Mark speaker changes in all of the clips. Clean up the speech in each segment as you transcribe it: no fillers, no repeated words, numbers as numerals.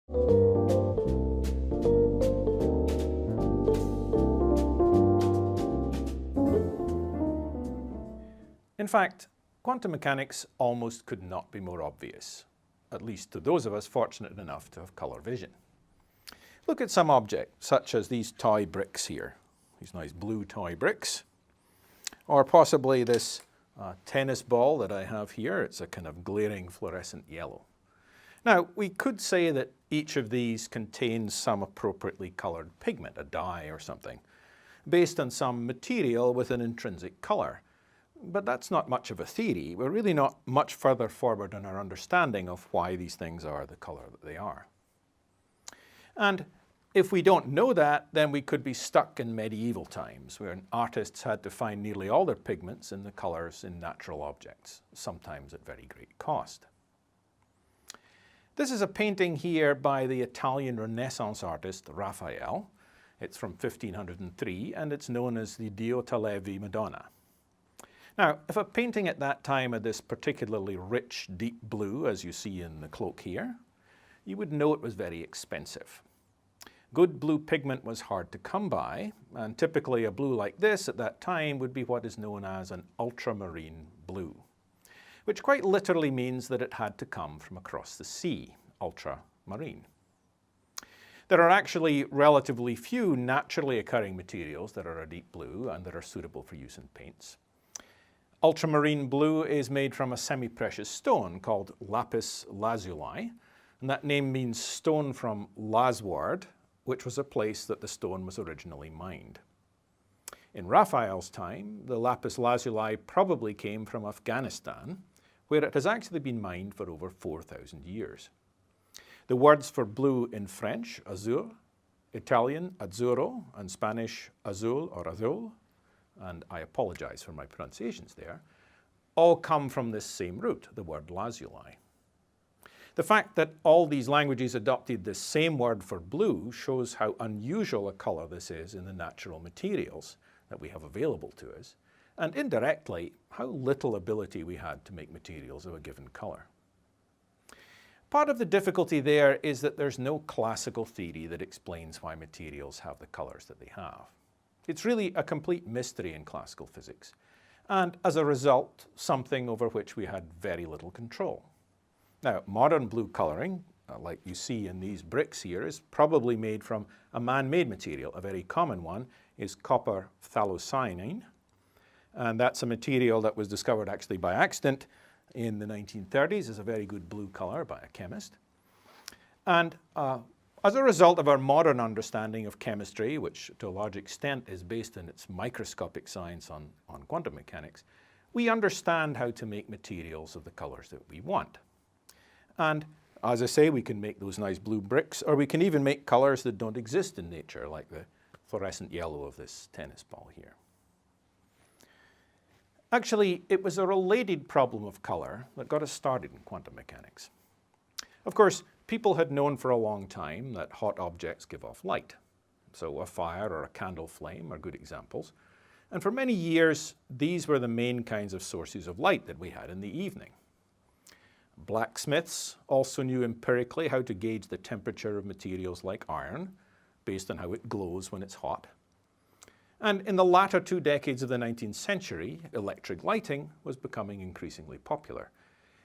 Speaker 1: In fact, quantum mechanics almost could not be more obvious, at least to those of us fortunate enough to have colour vision. Look at some object, such as these toy bricks here, these nice blue toy bricks, or possibly this tennis ball that I have here. It's a kind of glaring fluorescent yellow. Now, we could say that each of these contains some appropriately coloured pigment, a dye or something, based on some material with an intrinsic colour. But that's not much of a theory. We're really not much further forward in our understanding of why these things are the colour that they are. And if we don't know that, then we could be stuck in medieval times, where artists had to find nearly all their pigments in the colours in natural objects, sometimes at very great cost. This is a painting here by the Italian Renaissance artist Raphael. It's from 1503, and it's known as the duality Madonna. Now, if a painting at that time had this particularly rich, deep blue, as you see in the cloak here, you would know it was very expensive. Good blue pigment was hard to come by, and typically a blue like this at that time would be what is known as an ultramarine blue, which quite literally means that it had to come from across the sea, ultramarine. There are actually relatively few naturally occurring materials that are a deep blue and that are suitable for use in paints. Ultramarine blue is made from a semi-precious stone called lapis lazuli, and that name means stone from Lasward, which was a place that the stone was originally mined. In Raphael's time, the lapis lazuli probably came from Afghanistan, where it has actually been mined for over 4,000 years. The words for blue in French, azur, Italian, azzurro, and Spanish, azul or azul, and I apologize for my pronunciations there, all come from this same root, the word lazuli. The fact that all these languages adopted this same word for blue shows how unusual a colour this is in the natural materials that we have available to us, and indirectly, how little ability we had to make materials of a given colour. Part of the difficulty there is that there's no classical theory that explains why materials have the colours that they have. It's really a complete mystery in classical physics, and as a result, something over which we had very little control. Now, modern blue colouring, like you see in these bricks here, is probably made from a man-made material. A very common one is copper phthalocyanine, and that's a material that was discovered actually by accident in the 1930s as a very good blue colour by a chemist. And as a result of our modern understanding of chemistry, which to a large extent is based in its microscopic science on quantum mechanics, we understand how to make materials of the colours that we want. And as I say, we can make those nice blue bricks, or we can even make colours that don't exist in nature, like the fluorescent yellow of this tennis ball here. Actually, it was a related problem of colour that got us started in quantum mechanics. Of course, people had known for a long time that hot objects give off light. So a fire or a candle flame are good examples. And for many years, these were the main kinds of sources of light that we had in the evening. Blacksmiths also knew empirically how to gauge the temperature of materials like iron, based on how it glows when it's hot. And in the latter 2 decades of the 19th century, electric lighting was becoming increasingly popular,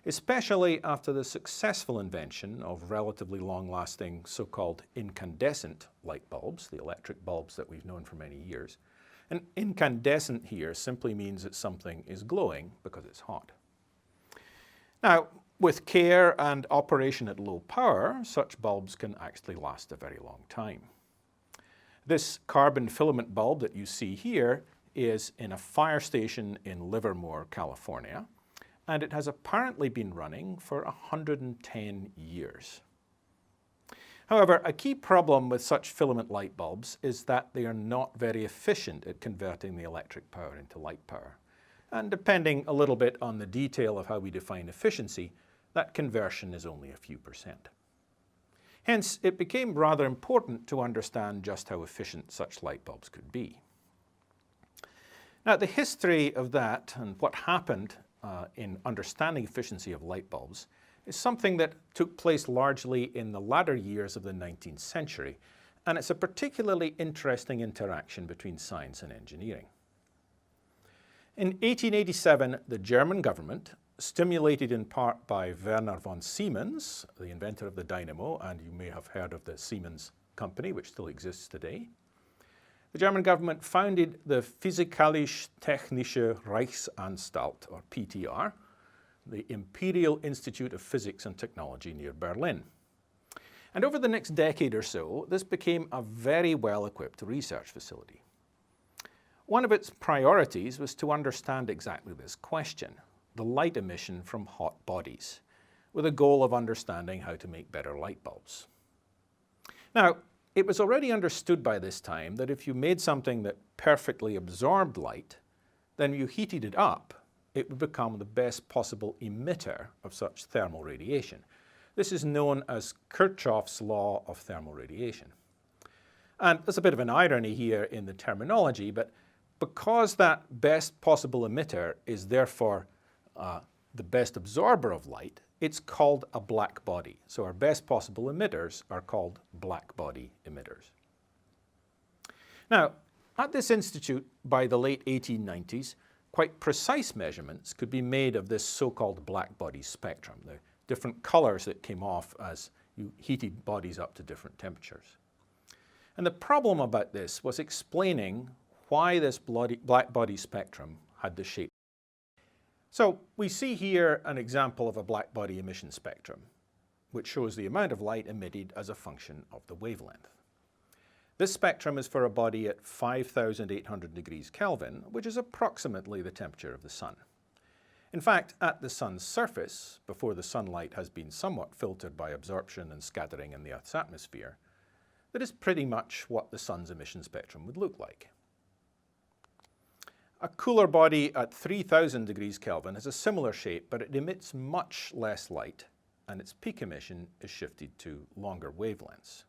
Speaker 1: especially after the successful invention of relatively long-lasting so-called incandescent light bulbs, the electric bulbs that we've known for many years. And incandescent here simply means that something is glowing because it's hot. Now, with care and operation at low power, such bulbs can actually last a very long time. This carbon filament bulb that you see here is in a fire station in Livermore, California, and it has apparently been running for 110 years. However, a key problem with such filament light bulbs is that they are not very efficient at converting the electric power into light power. And depending a little bit on the detail of how we define efficiency, that conversion is only a few percent. Hence, it became rather important to understand just how efficient such light bulbs could be. Now, the history of that and what happened in understanding efficiency of light bulbs is something that took place largely in the latter years of the 19th century, and it's a particularly interesting interaction between science and engineering. In 1887, the German government, stimulated in part by Werner von Siemens, the inventor of the dynamo, and you may have heard of the Siemens company, which still exists today, the German government founded the Physikalisch-Technische Reichsanstalt, or PTR, the Imperial Institute of Physics and Technology near Berlin. And over the next decade or so, this became a very well-equipped research facility. One of its priorities was to understand exactly this question, the light emission from hot bodies, with a goal of understanding how to make better light bulbs. Now, it was already understood by this time that if you made something that perfectly absorbed light, then you heated it up, it would become the best possible emitter of such thermal radiation. This is known as Kirchhoff's law of thermal radiation. And there's a bit of an irony here in the terminology, but because that best possible emitter is therefore the best absorber of light, it's called a black body. So our best possible emitters are called black body emitters. Now, at this institute, by the late 1890s, quite precise measurements could be made of this so-called black body spectrum, the different colors that came off as you heated bodies up to different temperatures. And the problem about this was explaining why this black body spectrum had the shape. So we see here an example of a black body emission spectrum, which shows the amount of light emitted as a function of the wavelength. This spectrum is for a body at 5,800 degrees Kelvin, which is approximately the temperature of the sun. In fact, at the sun's surface, before the sunlight has been somewhat filtered by absorption and scattering in the Earth's atmosphere, that is pretty much what the sun's emission spectrum would look like. A cooler body at 3,000 degrees Kelvin has a similar shape, but it emits much less light, and its peak emission is shifted to longer wavelengths.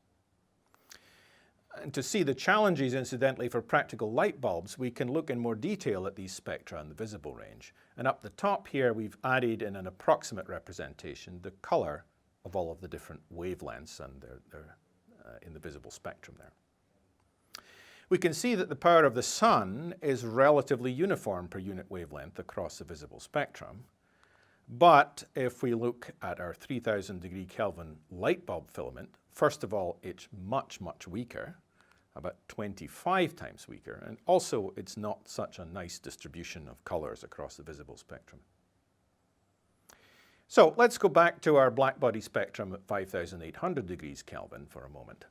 Speaker 1: And to see the challenges, incidentally, for practical light bulbs, we can look in more detail at these spectra in the visible range. And up the top here, we've added in an approximate representation the color of all of the different wavelengths, and they're in the visible spectrum there. We can see that the power of the sun is relatively uniform per unit wavelength across the visible spectrum. But if we look at our 3,000 degree Kelvin light bulb filament, first of all, it's much, much weaker, about 25 times weaker, and also it's not such a nice distribution of colors across the visible spectrum. So let's go back to our black body spectrum at 5,800 degrees Kelvin for a moment.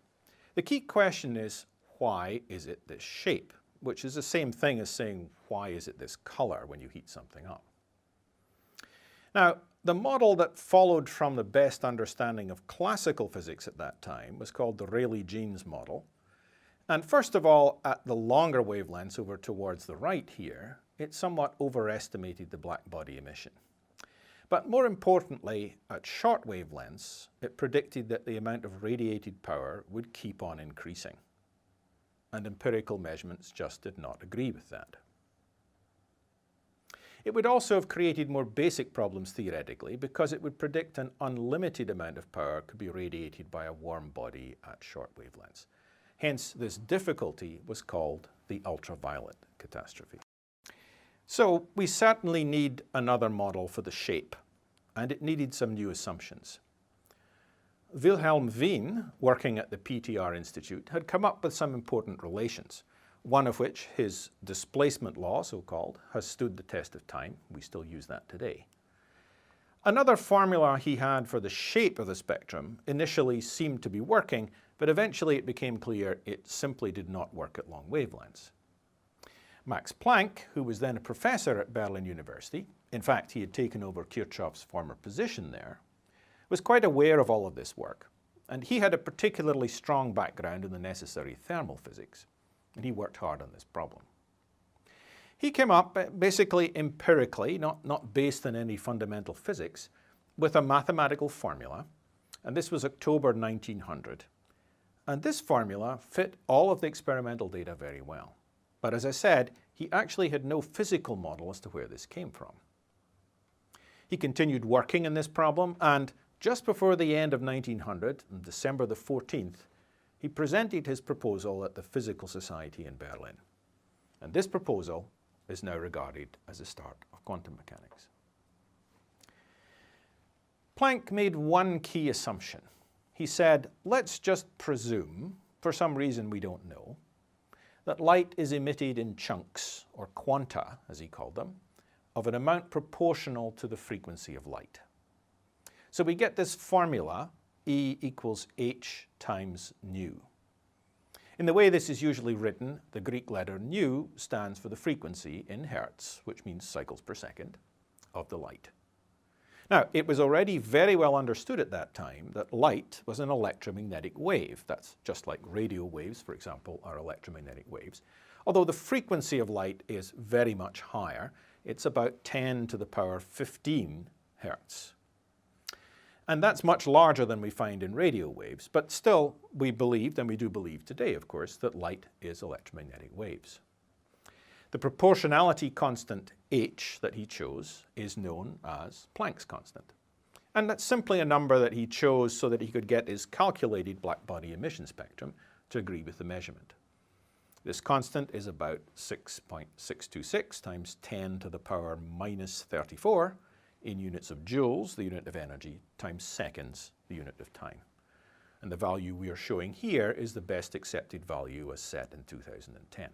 Speaker 1: The key question is, why is it this shape? Which is the same thing as saying, why is it this color when you heat something up? Now, the model that followed from the best understanding of classical physics at that time was called the Rayleigh-Jeans model. And first of all, at the longer wavelengths over towards the right here, it somewhat overestimated the black body emission. But more importantly, at short wavelengths, it predicted that the amount of radiated power would keep on increasing. And empirical measurements just did not agree with that. It would also have created more basic problems theoretically, because it would predict an unlimited amount of power could be radiated by a warm body at short wavelengths. Hence, this difficulty was called the ultraviolet catastrophe. So we certainly need another model for the shape, and it needed some new assumptions. Wilhelm Wien, working at the PTR Institute, had come up with some important relations, one of which, his displacement law, so-called, has stood the test of time. We still use that today. Another formula he had for the shape of the spectrum initially seemed to be working, but eventually it became clear it simply did not work at long wavelengths. Max Planck, who was then a professor at Berlin University, in fact he had taken over Kirchhoff's former position there, was quite aware of all of this work, and he had a particularly strong background in the necessary thermal physics, and he worked hard on this problem. He came up basically empirically, not based on any fundamental physics, with a mathematical formula, and this was October 1900. And this formula fit all of the experimental data very well. But as I said, he actually had no physical model as to where this came from. He continued working in this problem, and just before the end of 1900, on December the 14th, he presented his proposal at the Physical Society in Berlin. And this proposal is now regarded as the start of quantum mechanics. Planck made one key assumption. He said, let's just presume, for some reason we don't know, that light is emitted in chunks, or quanta, as he called them, of an amount proportional to the frequency of light. So we get this formula, E equals h times nu. In the way this is usually written, the Greek letter nu stands for the frequency in hertz, which means cycles per second, of the light. Now, it was already very well understood at that time that light was an electromagnetic wave. That's just like radio waves, for example, are electromagnetic waves. Although the frequency of light is very much higher. It's about 10 to the power 15 hertz. And that's much larger than we find in radio waves. But still, we believed, and we do believe today, of course, that light is electromagnetic waves. The proportionality constant h that he chose is known as Planck's constant. And that's simply a number that he chose so that he could get his calculated blackbody emission spectrum to agree with the measurement. This constant is about 6.626 times 10 to the power minus 34 in units of joules, the unit of energy, times seconds, the unit of time. And the value we are showing here is the best accepted value as set in 2010.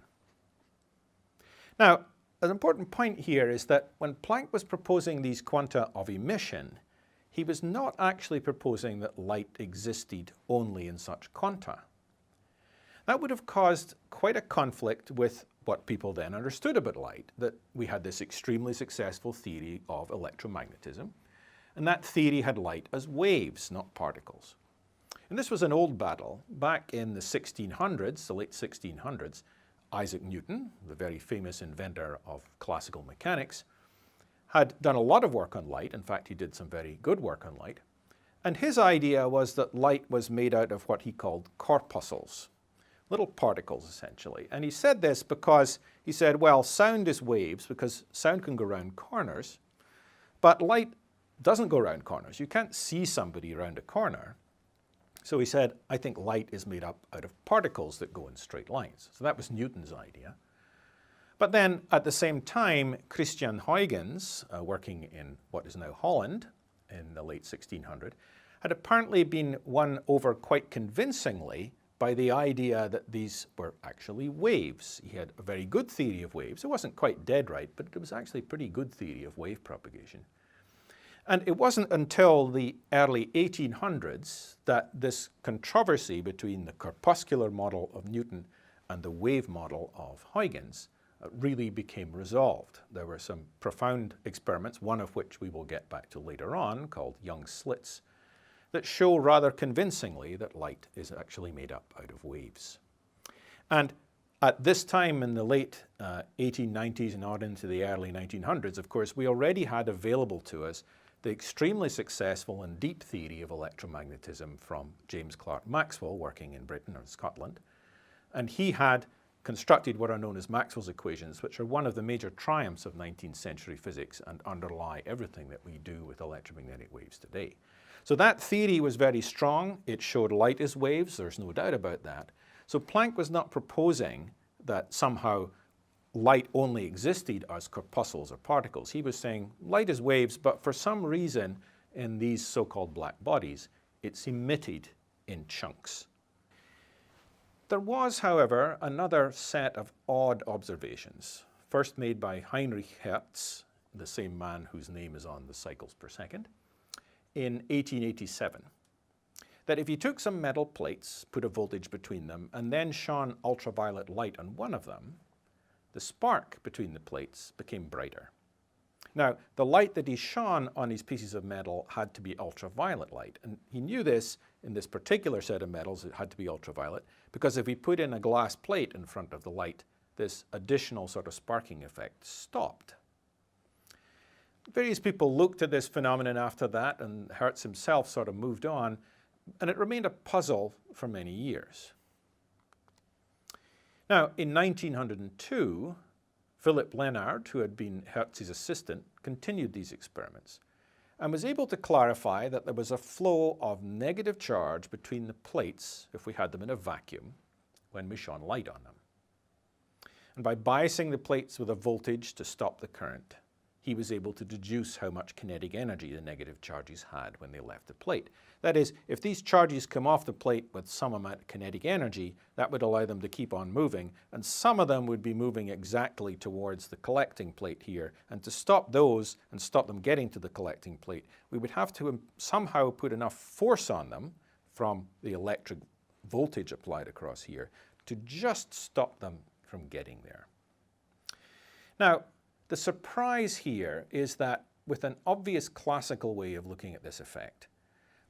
Speaker 1: Now, an important point here is that when Planck was proposing these quanta of emission, he was not actually proposing that light existed only in such quanta. That would have caused quite a conflict with what people then understood about light, that we had this extremely successful theory of electromagnetism, and that theory had light as waves, not particles. And this was an old battle. Back in the 1600s, the late 1600s, Isaac Newton, the very famous inventor of classical mechanics, had done a lot of work on light. In fact, he did some very good work on light. And his idea was that light was made out of what he called corpuscles, little particles essentially. And he said this because he said, well, sound is waves because sound can go around corners, but light doesn't go around corners. You can't see somebody around a corner. So he said, I think light is made up out of particles that go in straight lines. So that was Newton's idea. But then at the same time, Christian Huygens, working in what is now Holland in the late 1600s, had apparently been won over quite convincingly by the idea that these were actually waves. He had a very good theory of waves. It wasn't quite dead right, but it was actually a pretty good theory of wave propagation. And it wasn't until the early 1800s that this controversy between the corpuscular model of Newton and the wave model of Huygens really became resolved. There were some profound experiments, one of which we will get back to later on, called Young's slits, that show rather convincingly that light is actually made up out of waves. And at this time in the late 1890s and on into the early 1900s, of course, we already had available to us the extremely successful and deep theory of electromagnetism from James Clerk Maxwell, working in Britain or Scotland. And he had constructed what are known as Maxwell's equations, which are one of the major triumphs of 19th century physics and underlie everything that we do with electromagnetic waves today. So that theory was very strong. It showed light as waves, there's no doubt about that. So Planck was not proposing that somehow light only existed as corpuscles or particles. He was saying light is waves, but for some reason in these so-called black bodies, it's emitted in chunks. There was, however, another set of odd observations, first made by Heinrich Hertz, the same man whose name is on the cycles per second, in 1887, that if you took some metal plates, put a voltage between them, and then shone ultraviolet light on one of them, the spark between the plates became brighter. Now, the light that he shone on these pieces of metal had to be ultraviolet light, and he knew this in this particular set of metals, it had to be ultraviolet, because if he put in a glass plate in front of the light, this additional sort of sparking effect stopped. Various people looked at this phenomenon after that, and Hertz himself sort of moved on, and it remained a puzzle for many years. Now, in 1902, Philipp Lenard, who had been Hertz's assistant, continued these experiments. and was able to clarify that there was a flow of negative charge between the plates if we had them in a vacuum when we shone light on them. And by biasing the plates with a voltage to stop the current, he was able to deduce how much kinetic energy the negative charges had when they left the plate. That is, if these charges come off the plate with some amount of kinetic energy, that would allow them to keep on moving, and some of them would be moving exactly towards the collecting plate here. And to stop those and stop them getting to the collecting plate, we would have to somehow put enough force on them from the electric voltage applied across here to just stop them from getting there. Now, the surprise here is that with an obvious classical way of looking at this effect,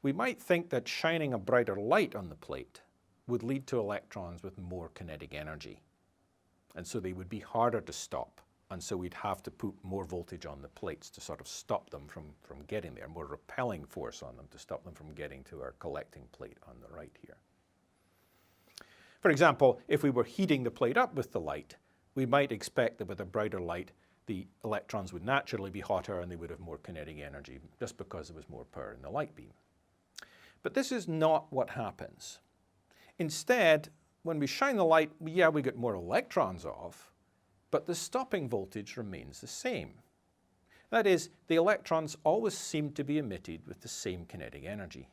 Speaker 1: we might think that shining a brighter light on the plate would lead to electrons with more kinetic energy. And so they would be harder to stop. And so we'd have to put more voltage on the plates to sort of stop them from getting there, more repelling force on them to stop them from getting to our collecting plate on the right here. For example, if we were heating the plate up with the light, we might expect that with a brighter light, the electrons would naturally be hotter and they would have more kinetic energy just because there was more power in the light beam. But this is not what happens. Instead, when we shine the light, yeah, we get more electrons off, but the stopping voltage remains the same. That is, the electrons always seem to be emitted with the same kinetic energy.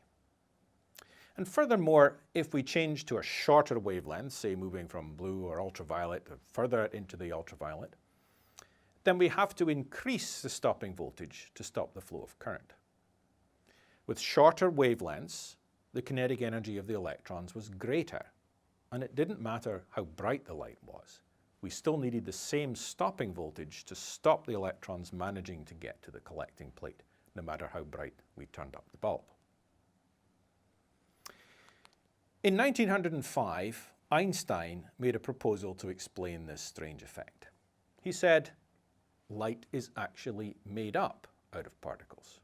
Speaker 1: And furthermore, if we change to a shorter wavelength, say moving from blue or ultraviolet further into the ultraviolet, then we have to increase the stopping voltage to stop the flow of current. With shorter wavelengths, the kinetic energy of the electrons was greater, and it didn't matter how bright the light was. We still needed the same stopping voltage to stop the electrons managing to get to the collecting plate, no matter how bright we turned up the bulb. In 1905, Einstein made a proposal to explain this strange effect. He said, light is actually made up out of particles.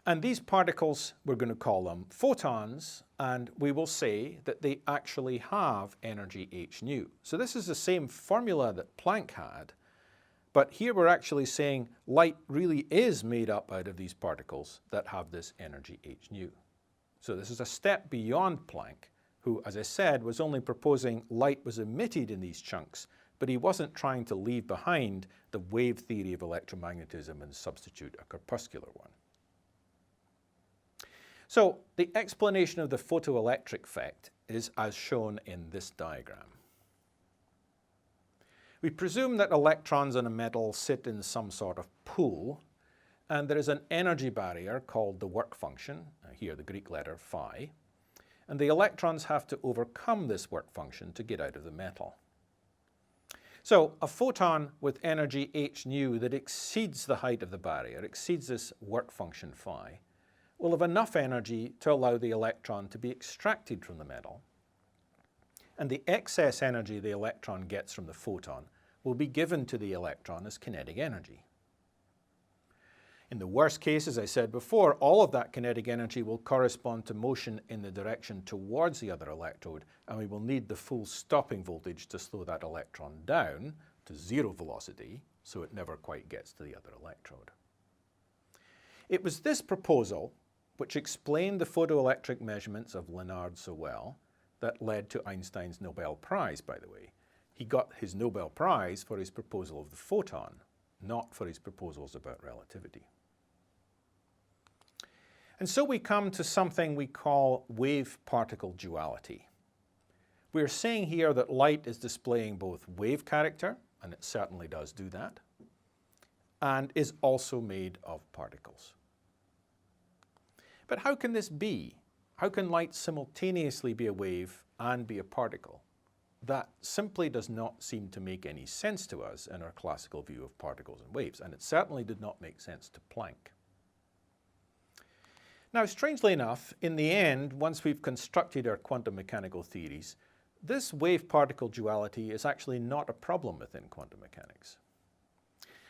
Speaker 1: And these particles, we're going to call them photons, and we will say that they actually have energy h nu. So this is the same formula that Planck had, but here we're actually saying light really is made up out of these particles that have this energy h nu. So this is a step beyond Planck, who, as I said, was only proposing light was emitted in these chunks, but he wasn't trying to leave behind the wave theory of electromagnetism and substitute a corpuscular one. So the explanation of the photoelectric effect is as shown in this diagram. We presume that electrons in a metal sit in some sort of pool, and there is an energy barrier called the work function, here the Greek letter phi, and the electrons have to overcome this work function to get out of the metal. So a photon with energy h nu that exceeds the height of the barrier, exceeds this work function phi, will have enough energy to allow the electron to be extracted from the metal. And the excess energy the electron gets from the photon will be given to the electron as kinetic energy. In the worst case, as I said before, all of that kinetic energy will correspond to motion in the direction towards the other electrode, and we will need the full stopping voltage to slow that electron down to zero velocity, so it never quite gets to the other electrode. It was this proposal, which explained the photoelectric measurements of Lenard so well, that led to Einstein's Nobel Prize, by the way. He got his Nobel Prize for his proposal of the photon, not for his proposals about relativity. And so we come to something we call wave-particle duality. We're saying here that light is displaying both wave character, and it certainly does do that, and is also made of particles. But how can this be? How can light simultaneously be a wave and be a particle? That simply does not seem to make any sense to us in our classical view of particles and waves, and it certainly did not make sense to Planck. Now, strangely enough, in the end, once we've constructed our quantum mechanical theories, this wave-particle duality is actually not a problem within quantum mechanics.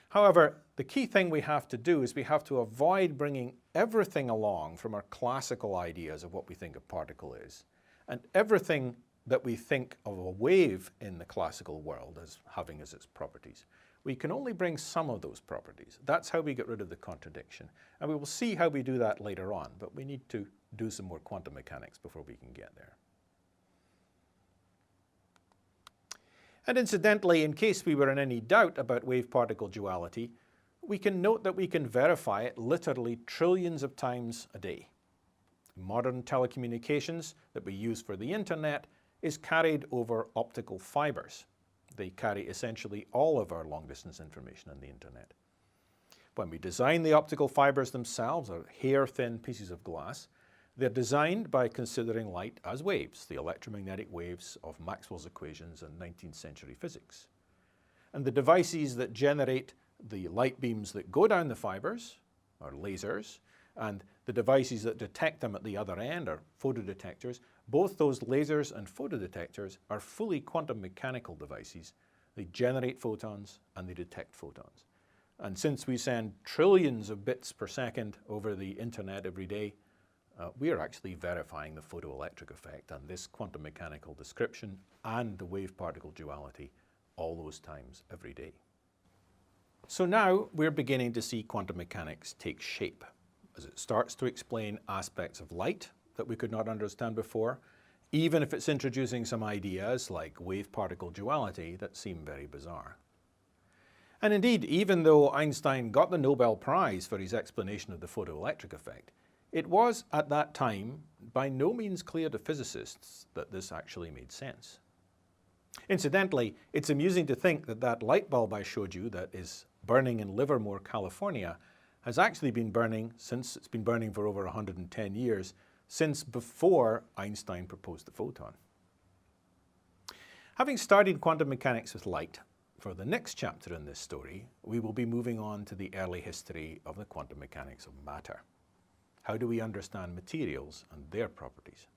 Speaker 1: However, the key thing we have to do is we have to avoid bringing everything along from our classical ideas of what we think a particle is, and everything that we think of a wave in the classical world as having as its properties. we can only bring some of those properties. That's how we get rid of the contradiction. And we will see how we do that later on, but we need to do some more quantum mechanics before we can get there. And incidentally, in case we were in any doubt about wave-particle duality, we can note that we can verify it literally trillions of times a day. Modern telecommunications that we use for the internet is carried over optical fibers. They carry essentially all of our long-distance information on the internet. When we design the optical fibers themselves, or hair-thin pieces of glass, they're designed by considering light as waves, the electromagnetic waves of Maxwell's equations and 19th century physics. And the devices that generate the light beams that go down the fibers are lasers, and the devices that detect them at the other end are photodetectors. Both those lasers and photodetectors are fully quantum mechanical devices. They generate photons and they detect photons. And since we send trillions of bits per second over the internet every day, we are actually verifying the photoelectric effect and this quantum mechanical description and the wave-particle duality all those times every day. So now we're beginning to see quantum mechanics take shape as it starts to explain aspects of light that we could not understand before, even if it's introducing some ideas like wave-particle duality that seem very bizarre. And indeed, even though Einstein got the Nobel Prize for his explanation of the photoelectric effect, it was at that time by no means clear to physicists that this actually made sense. Incidentally, it's amusing to think that that light bulb I showed you that is burning in Livermore, California, has actually been burning since it's been burning for over 110 years, since before Einstein proposed the photon. Having studied quantum mechanics with light, for the next chapter in this story, we will be moving on to the early history of the quantum mechanics of matter. How do we understand materials and their properties?